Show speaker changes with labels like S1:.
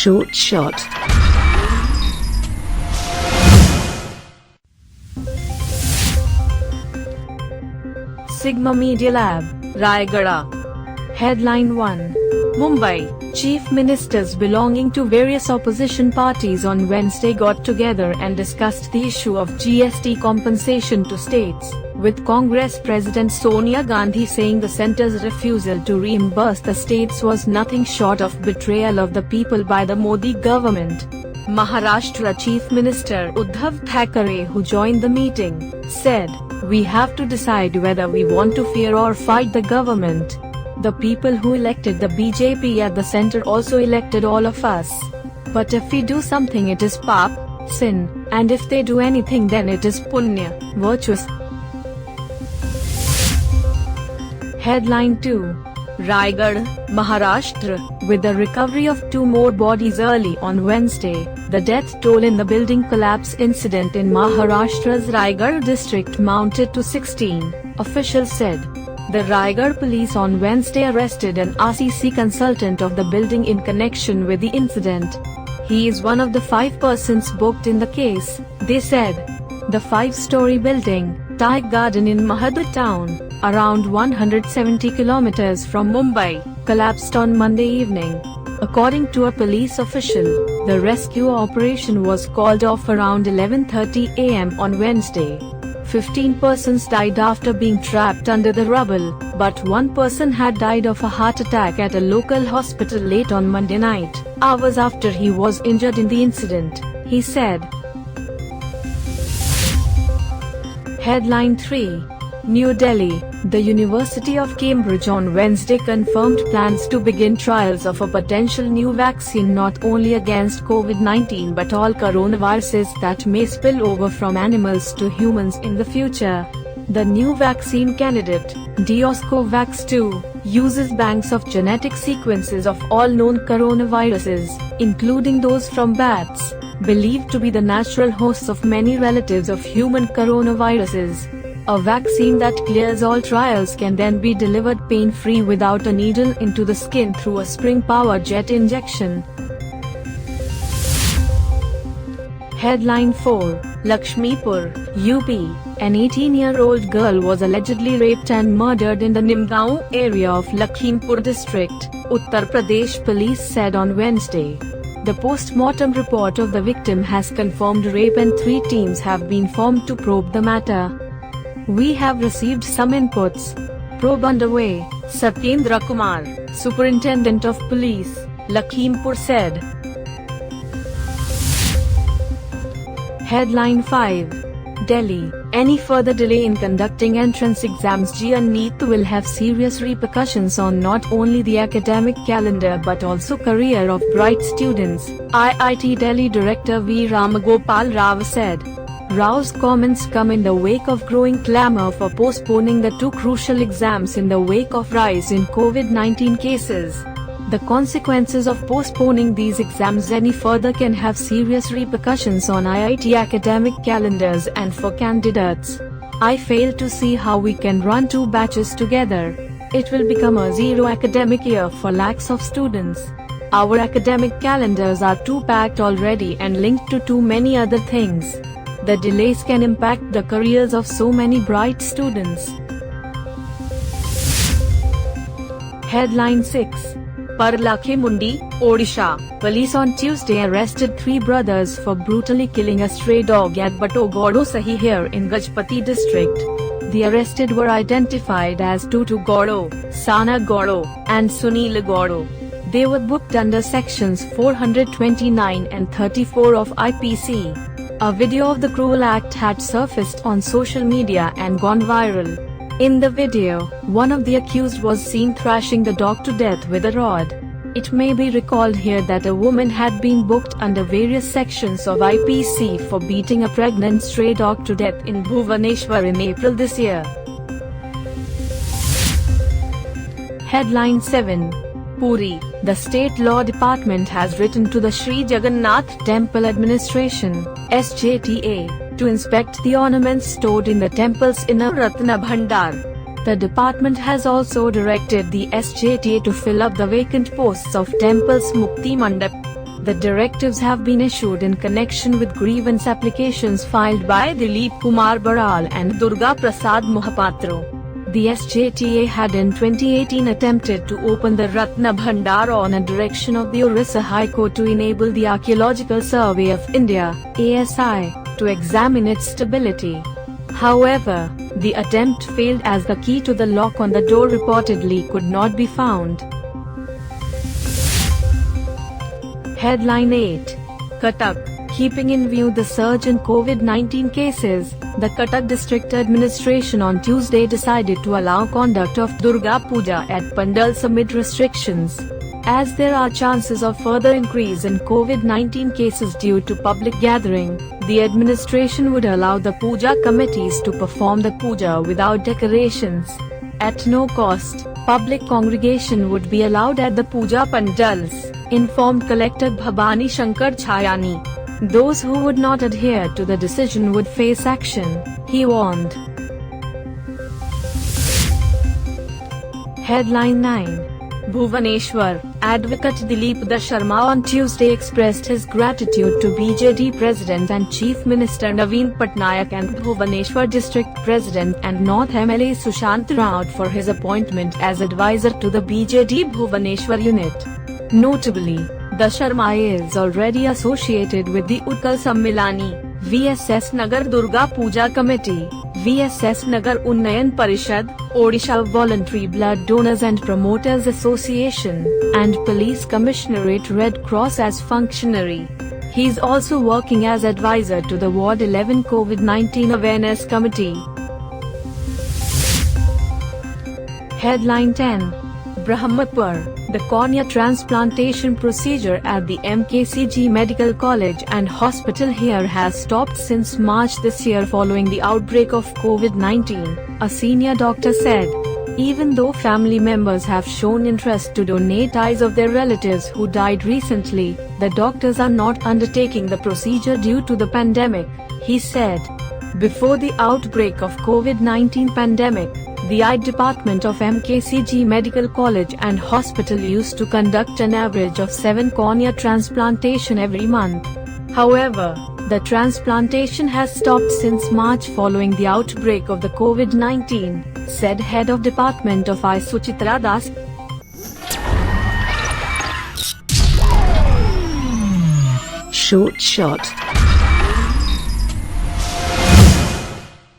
S1: short. Sigma Media Lab, Rayagada. Headline 1. Mumbai. Chief ministers belonging to various opposition parties on Wednesday got together and discussed the issue of GST compensation to states, with Congress President Sonia Gandhi saying the centre's refusal to reimburse the states was nothing short of betrayal of the people by the Modi government. Maharashtra Chief Minister Uddhav Thackeray, who joined the meeting, said, "We have to decide whether we want to fear or fight the government. The people who elected the BJP at the centre also elected all of us. But if we do something, it is paap, sin, and if they do anything, then it is punya, virtuous." Headline 2. Raigad, Maharashtra. With the recovery of 2 more bodies early on Wednesday, the death toll in the building collapse incident in Maharashtra's Raigad district mounted to 16, officials said. The Raigad police on Wednesday arrested an RCC consultant of the building in connection with the incident. He is one of the 5 persons booked in the case, they said. The 5-story building, Thai Garden in Mahad town, around 170 kilometers from Mumbai, collapsed on Monday evening. According to a police official, the rescue operation was called off around 11:30 am on Wednesday. 15 persons died after being trapped under the rubble, but 1 person had died of a heart attack at a local hospital late on Monday night, hours after he was injured in the incident, he said. Headline 3. New Delhi. The University of Cambridge on Wednesday confirmed plans to begin trials of a potential new vaccine not only against COVID-19 but all coronaviruses that may spill over from animals to humans in the future. The new vaccine candidate, Dioscovax 2, uses banks of genetic sequences of all known coronaviruses, including those from bats, believed to be the natural hosts of many relatives of human coronaviruses. A vaccine that clears all trials can then be delivered pain-free without a needle into the skin through a spring-powered jet injection. Headline 4. Lakshmipur, UP. An 18-year-old girl was allegedly raped and murdered in the Nimgaon area of Lakhimpur district, Uttar Pradesh, police said on Wednesday. The post-mortem report of the victim has confirmed rape and 3 teams have been formed to probe the matter. "We have received some inputs. Probe underway," Satyendra Kumar, Superintendent of Police, Lakhimpur said. Headline 5. Delhi. Any further delay in conducting entrance exams (NEET) will have serious repercussions on not only the academic calendar but also career of bright students, IIT Delhi Director V. Ramagopal Rao said. Rao's comments come in the wake of growing clamor for postponing the 2 crucial exams in the wake of rise in COVID-19 cases. The consequences of postponing these exams any further can have serious repercussions on IIT academic calendars and for candidates. "I fail to see how we can run 2 batches together. It will become a zero academic year for lakhs of students. Our academic calendars are too packed already and linked to too many other things. The delays can impact the careers of so many bright students." Headline 6. Parlakhe Mundi, Odisha. Police on Tuesday arrested 3 brothers for brutally killing a stray dog at Batogado Sahiher in Gajpati district. The arrested were identified as Tutu Gaudo, Sana Gaudo, and Sunil Gaudo. They were booked under sections 429 and 34 of IPC. A video of the cruel act had surfaced on social media and gone viral. In the video, one of the accused was seen thrashing the dog to death with a rod. It may be recalled here that a woman had been booked under various sections of IPC for beating a pregnant stray dog to death in Bhubaneswar in April this year. Headline 7. Puri. The State Law Department has written to the Sri Jagannath Temple Administration, SJTA, to inspect the ornaments stored in the temple's inner Ratna Bhandar. The department has also directed the SJTA to fill up the vacant posts of temple's Mukti Mandap. The directives have been issued in connection with grievance applications filed by Dilip Kumar Baral and Durga Prasad Mohapatra. The SJTA had in 2018 attempted to open the Ratna Bhandar on a direction of the Orissa High Court to enable the Archaeological Survey of India (ASI) to examine its stability. However, the attempt failed as the key to the lock on the door reportedly could not be found. Headline 8. Cuttack. Keeping in view the surge in COVID-19 cases, the Cuttack District Administration on Tuesday decided to allow conduct of Durga Puja at pandals amid restrictions. As there are chances of further increase in COVID-19 cases due to public gathering, the administration would allow the puja committees to perform the puja without decorations. At no cost, public congregation would be allowed at the puja pandals, informed Collector Bhabani Shankar Chayani. Those who would not adhere to the decision would face action, he warned. Headline 9. Bhubaneswar. Advocate Dilip Da Sharma on Tuesday expressed his gratitude to BJD President and Chief Minister Naveen Patnaik and Bhubaneswar District President and North MLA Sushant Raut for his appointment as advisor to the BJD Bhubaneswar unit. Notably, Da Sharma is already associated with the Utkal Sammilani, VSS Nagar Durga Puja Committee, VSS Nagar Unnayan Parishad, Odisha Voluntary Blood Donors and Promoters Association, and Police Commissionerate Red Cross as functionary. He is also working as advisor to the Ward 11 COVID-19 Awareness Committee. Headline 10. Brahmapur. The cornea transplantation procedure at the MKCG Medical College and Hospital here has stopped since March this year following the outbreak of COVID-19, a senior doctor said. Even though family members have shown interest to donate eyes of their relatives who died recently, the doctors are not undertaking the procedure due to the pandemic, he said. Before the outbreak of COVID-19 pandemic, the eye department of MKCG Medical College and Hospital used to conduct an average of 7 cornea transplantation every month. However, the transplantation has stopped since March following the outbreak of the COVID-19, said Head of Department of Eye Suchitra Das.
S2: Short shot.